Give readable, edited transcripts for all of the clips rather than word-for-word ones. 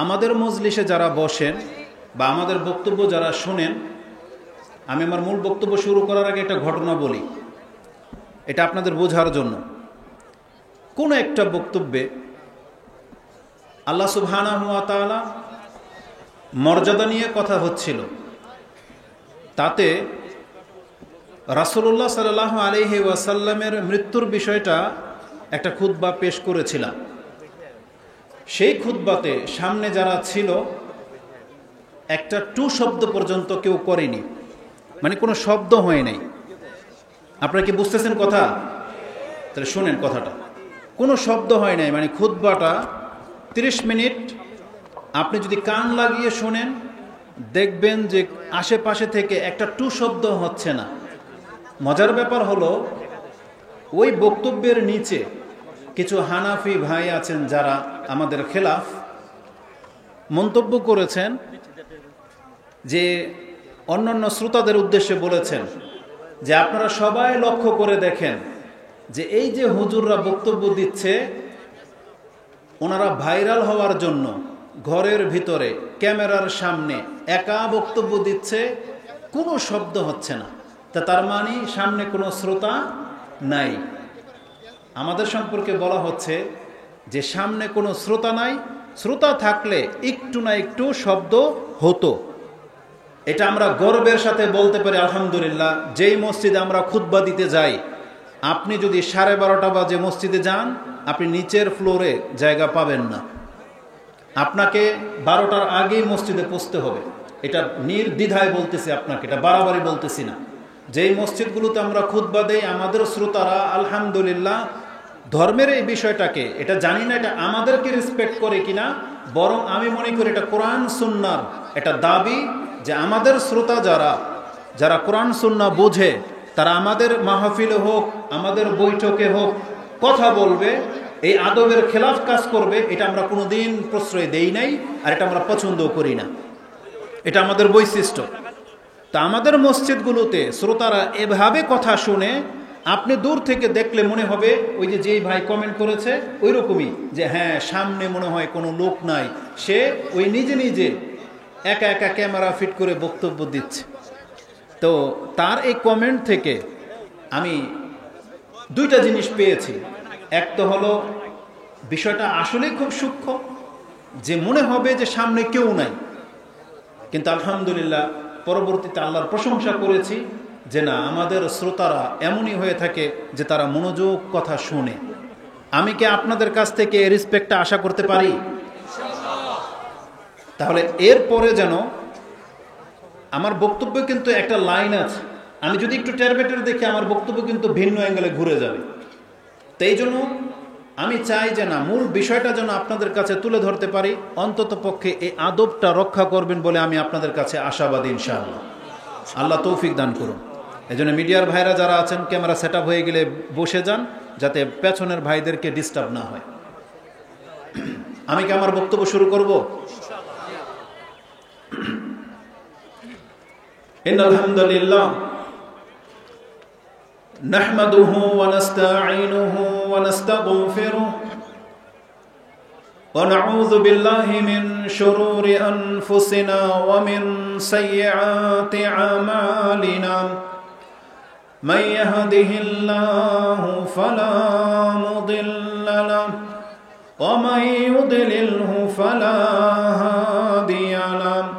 আমাদের মজলিসে যারা বসেন বা আমাদের বক্তব্য যারা শোনেন, আমি আমার মূল বক্তব্য শুরু করার আগে একটা ঘটনা বলি, এটা আপনাদের বোঝার জন্য। কোন একটা বক্তব্যে আল্লাহ সুবহানাহু ওয়া তাআলা মর্যাদা নিয়ে কথা হচ্ছিল, তাতে রাসূলুল্লাহ সাল্লাল্লাহু আলাইহি ওয়াসাল্লামের মৃত্যুর বিষয়টা একটা খুতবা পেশ করেছিলাম। সেই খুতবাতে সামনে যারা ছিল একটা টু শব্দ পর্যন্ত কেউ করেনি, মানে কোনো শব্দ হয় নাই। আপনারা কি বুঝতেছেন কথা? তাহলে শোনেন কথাটা। কোনো শব্দ হয় নাই, মানে খুতবাটা 30 মিনিট আপনি যদি কান লাগিয়ে শোনেন দেখবেন যে আশেপাশে থেকে একটা টু শব্দ হচ্ছে না। মজার ব্যাপার হলো, ওই বক্তব্যের নিচে কিছু হানাফি ভাই আছেন যারা আমাদের খেলাফ, মন্তব্য করেছেন যে অন্যান্য শ্রোতাদের উদ্দেশ্যে বলেছেন যে আপনারা সবাই লক্ষ্য করে দেখেন যে এই যে হুজুররা বক্তব্য দিচ্ছে, ওনারা ভাইরাল হওয়ার জন্য ঘরের ভিতরে ক্যামেরার সামনে একা বক্তব্য দিচ্ছে, কোনো শব্দ হচ্ছে না। তা তার মানে সামনে কোনো শ্রোতা নাই। আমাদের সম্পর্কে বলা হচ্ছে যে সামনে কোনো শ্রোতা নাই, শ্রোতা থাকলে একটু না একটু শব্দ হতো। এটা আমরা গর্বের সাথে বলতে পারি আলহামদুলিল্লাহ। যেই মসজিদে আমরা খুতবা দিতে যাই, আপনি যদি 12:30 বাজে মসজিদে যান, আপনি নিচের ফ্লোরে জায়গা পাবেন না, আপনাকে 12টার আগেই মসজিদে পৌঁছতে হবে। এটা নির্দ্বিধায় বলতেছি আপনাকে, এটা বাড়াবাড়ি বলতেছি না। যেই মসজিদগুলোতে আমরা খুতবা দেই, আমাদের শ্রোতারা আলহামদুলিল্লাহ ধর্মের এই বিষয়টাকে, এটা জানি না এটা আমাদেরকে রেসপেক্ট করে কিনা, বরং আমি মনে করি এটা কোরআন সুন্নাহর এটা দাবি যে আমাদের শ্রোতা যারা কোরআন সুন্নাহ বোঝে, তারা আমাদের মাহফিলে হোক, আমাদের বৈঠকে হোক কথা বলবে, এই আদবের খেলাফ কাজ করবে। এটা আমরা কোনোদিন প্রশ্রয় দেই নাই, আর এটা আমরা পছন্দও করি না। এটা আমাদের বৈশিষ্ট্য। তা আমাদের মসজিদগুলোতে শ্রোতারা এভাবে কথা শুনে, আপনি দূর থেকে দেখলে মনে হবে ওই যে যেই ভাই কমেন্ট করেছে ওই রকমই, যে হ্যাঁ সামনে মনে হয় কোনো লোক নাই, সে ওই নিজে নিজে একা একা ক্যামেরা ফিট করে বক্তব্য দিচ্ছে। তো তার এই কমেন্ট থেকে আমি দুইটা জিনিস পেয়েছি। এক তো হলো বিষয়টা আসলেই খুব সূক্ষ্ম, যে মনে হবে যে সামনে কেউ নাই, কিন্তু আলহামদুলিল্লাহ পরবর্তীতে আল্লাহর প্রশংসা করেছি যে না, আমাদের শ্রোতারা এমনই হয়ে থাকে যে তারা মনোযোগ কথা শুনে। আমি কি আপনাদের কাছ থেকে এই রেসপেক্টটা আশা করতে পারি? তাহলে এরপরে যেন আমার বক্তব্য কিন্তু একটা লাইন আছে, আমি যদি একটু টেরবেটের দেখি আমার বক্তব্য কিন্তু ভিন্ন অ্যাঙ্গেলে ঘুরে যাবে। তো এই জন্য আমি চাই যে না, মূল বিষয়টা যেন আপনাদের কাছে তুলে ধরতে পারি। অন্তত পক্ষে এই আদবটা রক্ষা করবেন বলে আমি আপনাদের কাছে আশাবাদী ইনশাআল্লাহ। আল্লাহ তৌফিক দান করুন। এই জন্য মিডিয়ার ভাইরা যারা আছেন, ক্যামেরা সেট আপ হয়ে গেলে বসে যান, যাতে পেছনের ভাইদেরকে ডিস্টার্ব না হয়। আমি কি আমার বক্তব্য শুরু করব? ইন্নাল হামদুলিল্লাহ নাহমাদুহু ওয়া নাস্তাঈনুহু ওয়া নাস্তাগফিরুহু ওয়া নাউযু বিল্লাহি মিন শুরুরি আনফুসিনা ওয়া মিন সাইয়্যাতি আমালিনা মান ইয়াহদিহিল্লাহু ফালা মুদিল্লা লাহু ওয়া মান ইউদ্লিলহু ফালা হাদিয়া লাহু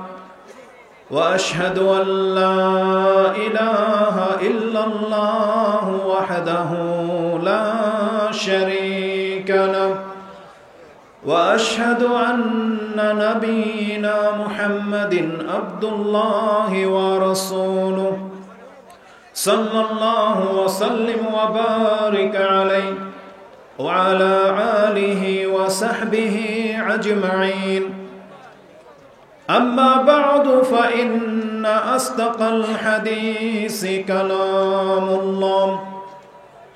وأشهد أن لا إله إلا الله وحده لا شريك له وأشهد أن نبينا محمد عبد الله ورسوله صلى الله وسلم وبارك عليه وعلى آله وصحبه أجمعين. أما بعد فإن أصدق الحديث كلام الله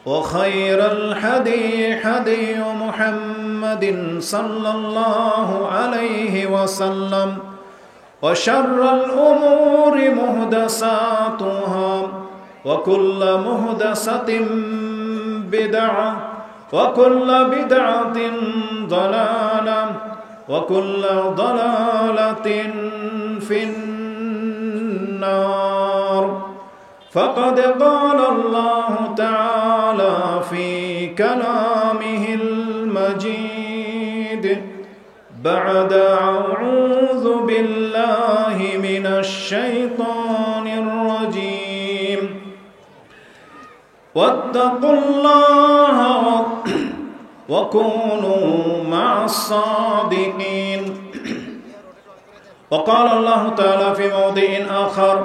وخير الهدي هدي محمد صلى الله عليه وسلم وشر الأمور محدثاتها وكل محدثة بدعة وكل بدعة ضلالة وكل ضلالة في النار فقد قال الله تعالى في كلامه المجيد بعد أعوذ بالله من الشيطان الرجيم واتقوا الله وكونوا مع الصادقين وقال الله تعالى في موضع آخر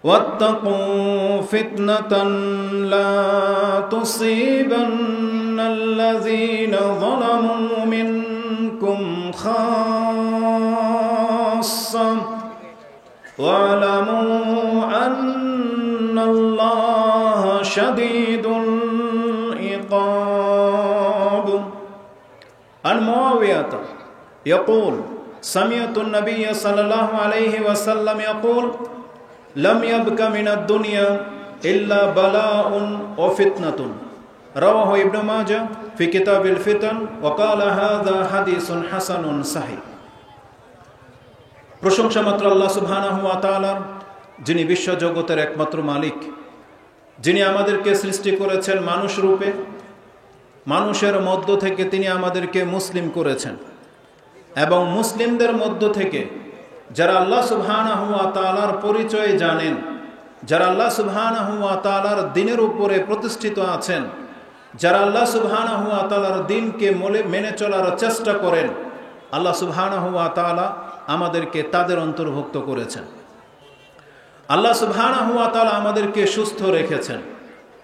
واتقوا فتنة لا تصيبن الذين ظلموا منكم خاصة واعلموا أن الله شديد العقاب. عن معاوية يقول سمعت النبي صلى الله عليه وسلم يقول لم يبق من الدنيا إلا بلاء وفتنة رواه ابن ماجه في كتاب الفتن وقال هذا حديث حسن صحيح. প্রশংসা মাত্র আল্লাহ সুবহানাহু ওয়া তাআলার, যিনি বিশ্ব জগতের একমাত্র মালিক, যিনি আমাদেরকে সৃষ্টি করেছেন মানুষ রূপে, মানুষের মধ্য থেকে তিনি আমাদেরকে মুসলিম করেছেন এবং মুসলিমদের মধ্য থেকে যারা আল্লাহ সুবহানাহু ওয়া তাআলার পরিচয় জানেন, যারা আল্লাহ সুবহানাহু ওয়া তাআলার দ্বীনের উপরে প্রতিষ্ঠিত আছেন, যারা আল্লাহ সুবহানাহু ওয়া তাআলার দ্বীনকে মেনে চলার চেষ্টা করেন, আল্লাহ সুবহানাহু ওয়া তাআলা আমাদেরকে তাদের অন্তর্ভুক্ত করেছেন। আল্লাহ সুবহানাহু ওয়া তাআলা আমাদেরকে সুস্থ রেখেছেন।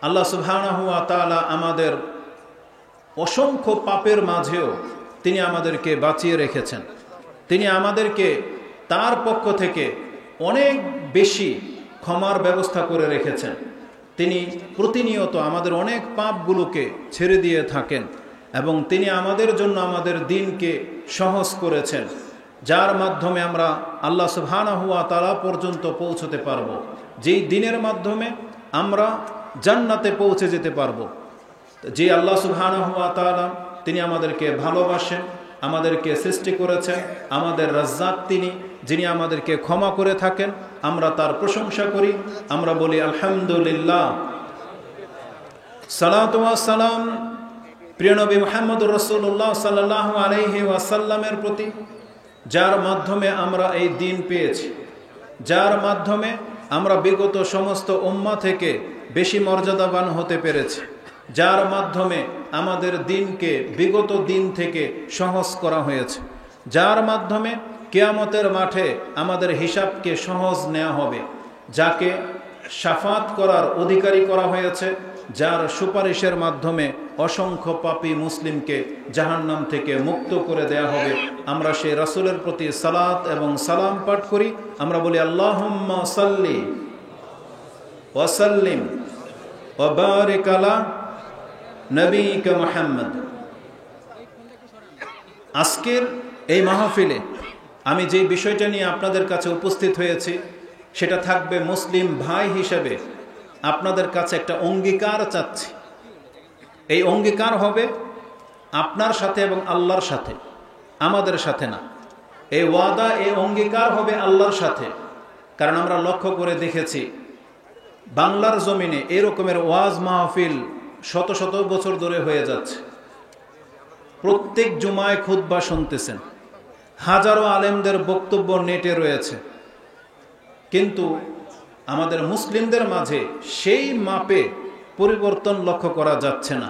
আল্লাহ সুবহানাহু ওয়া তাআলা আমাদের অসংখ্য পাপের মাঝেও তিনি আমাদেরকে বাঁচিয়ে রেখেছেন। তিনি আমাদেরকে তার পক্ষ থেকে অনেক বেশি ক্ষমার ব্যবস্থা করে রেখেছেন। তিনি প্রতিনিয়ত আমাদের অনেক পাপগুলোকে ছেড়ে দিয়ে থাকেন এবং তিনি আমাদের জন্য আমাদের দ্বীনকে সহজ করেছেন, যার মাধ্যমে আমরা আল্লাহ সুবহানাহু ওয়া তাআলা পর্যন্ত পৌঁছতে পারব, যেই দ্বীনের মাধ্যমে আমরা জান্নাতে পৌঁছে যেতে পারব। যে আল্লাহ সুবহানাহু ওয়া তাআলা তিনি আমাদেরকে ভালোবাসেন, আমাদেরকে সৃষ্টি করেছেন, আমাদের রাজ্জাক তিনি, যিনি আমাদেরকে ক্ষমা করে থাকেন, আমরা তার প্রশংসা করি, আমরা বলি আলহামদুলিল্লাহ। সালাতু ওয়াস সালাম প্রিয় নবী মুহাম্মদুর রাসূলুল্লাহ সাল্লাল্লাহু আলাইহি ওয়াসাল্লামের প্রতি, যার মাধ্যমে আমরা এই দ্বীন পেয়েছি, যার মাধ্যমে আমরা বিগত সমস্ত উম্মাহ থেকে বেশি মর্যাদাবান হতে পেরেছি, যার মাধ্যমে আমাদের দ্বীনকে বিগত দিন থেকে সহজ করা হয়েছে, যার মাধ্যমে কিয়ামতের মাঠে আমাদের হিসাবকে সহজ নেওয়া হবে, যাকে শাফাত করার অধিকারী করা হয়েছে, যার সুপারিশের মাধ্যমে অসংখ্য পাপী মুসলিমকে জাহান্নাম থেকে মুক্ত করে দেয়া হবে। আমরা সেই রাসূলের প্রতি সালাত এবং সালাম পাঠ করি। আমরা বলি আল্লাহুম্মা সাল্লি ওয়া সাল্লিম ওয়া বারিক আলা নবিয়িকা মুহাম্মদ। আজকের এই মাহফিলে আমি যে বিষয়টা নিয়ে আপনাদের কাছে উপস্থিত হয়েছি, সেটা থাকবে মুসলিম ভাই হিসেবে আপনাদের কাছে একটা অঙ্গীকার চাচ্ছি। এই অঙ্গীকার হবে আপনার সাথে এবং আল্লাহর সাথে, আমাদের সাথে না। এই ওয়াদা, এই অঙ্গীকার হবে আল্লাহর সাথে। কারণ আমরা লক্ষ্য করে দেখেছি বাংলার জমিনে এরকমের ওয়াজ মাহফিল শত শত বছর ধরে হয়ে যাচ্ছে। প্রত্যেক জুমায় খুতবা শুনতেছেন, হাজারো আলেমদের বক্তব্য নেটে রয়েছে, কিন্তু আমাদের মুসলিমদের মাঝে সেই মাপে পরিবর্তন লক্ষ্য করা যাচ্ছে না।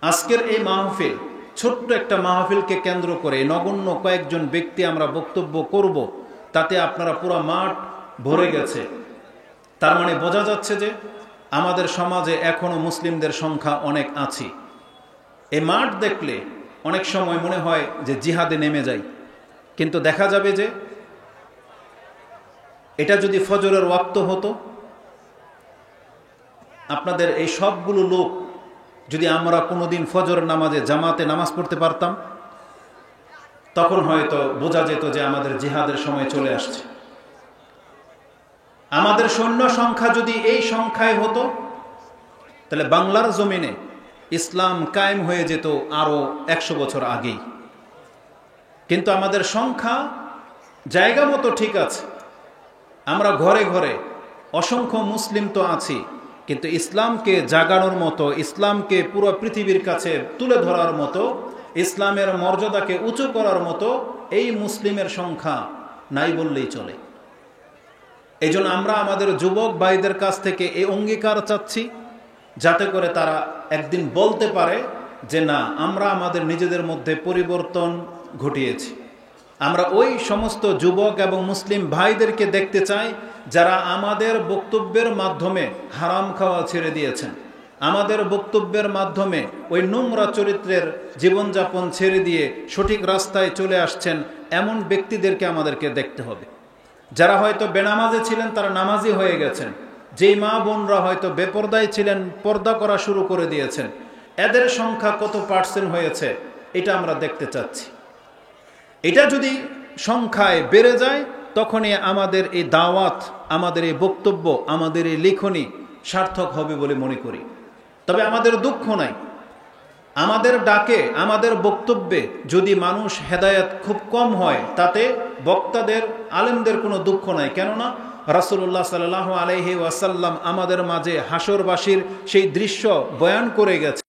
আজকের এই মাহফিল, ছোট্ট একটা মাহফিলকে কেন্দ্র করে নগণ্য কয়েকজন ব্যক্তি আমরা বক্তব্য করব, তাতে আপনারা পুরো মাঠ ভরে গেছে। তার মানে বোঝা যাচ্ছে যে আমাদের সমাজে এখনো মুসলিমদের সংখ্যা অনেক আছে। এই মাঠ দেখলে অনেক সময় মনে হয় যে জিহাদে নেমে যাই, কিন্তু দেখা যাবে যে এটা যদি ফজরের ওয়াক্ত হতো, আপনাদের এই সবগুলো লোক যদি আমরা কোনোদিন ফজরের নামাজে জামাতে নামাজ পড়তে পারতাম, তখন হয়তো বোঝা যেত যে আমাদের জিহাদের সময় চলে আসছে। আমাদের সৈন্য সংখ্যা যদি এই সংখ্যায় হতো, তাহলে বাংলার জমিনে ইসলাম কায়েম হয়ে যেত আরো 100 বছর আগেই। কিন্তু আমাদের সংখ্যা জায়গা মতো ঠিক আছে। আমরা ঘরে ঘরে অসংখ্য মুসলিম তো আছি, কিন্তু ইসলামকে জাগানোর মতো, ইসলামকে পুরো পৃথিবীর কাছে তুলে ধরার মতো, ইসলামের মর্যাদাকে উঁচু করার মতো এই মুসলিমের সংখ্যা নাই বললেই চলে। এই জন্য আমরা আমাদের যুবক ভাইদের কাছ থেকে এই অঙ্গীকার চাচ্ছি, যাতে করে তারা একদিন বলতে পারে যে না, আমরা আমাদের নিজেদের মধ্যে পরিবর্তন ঘটিয়েছি। আমরা ওই সমস্ত যুবক এবং মুসলিম ভাইদেরকে দেখতে চাই যারা আমাদের বক্তব্যের মাধ্যমে হারাম খাওয়া ছেড়ে দিয়েছেন, আমাদের বক্তব্যের মাধ্যমে ওই নোংরা চরিত্রের জীবনযাপন ছেড়ে দিয়ে সঠিক রাস্তায় চলে আসছেন। এমন ব্যক্তিদেরকে আমাদেরকে দেখতে হবে। যারা হয়তো বেনামাজি ছিলেন তারা নামাজি হয়ে গেছেন, যেই মা বোনরা হয়তো বেপরদায় ছিলেন পর্দা করা শুরু করে দিয়েছেন। এদের সংখ্যা কত পার্সেন্ট হয়েছে এটা আমরা দেখতে চাচ্ছি। এটা যদি সংখ্যায় বেড়ে যায় তখনই আমাদের এই দাওয়াত, আমাদের এই বক্তব্য, আমাদের এই লেখনী সার্থক হবে বলে মনে করি। তবে আমাদের দুঃখ নাই, আমাদের ডাকে, আমাদের বক্তব্যে যদি মানুষ হেদায়েত খুব কম হয় তাতে বক্তাদের, আলেমদের কোনো দুঃখ নাই। কেননা রাসূলুল্লাহ সাল্লাল্লাহু আলাইহি ওয়াসাল্লাম আমাদের মাঝে হাসরবাসীর সেই দৃশ্য বয়ান করে গেছে।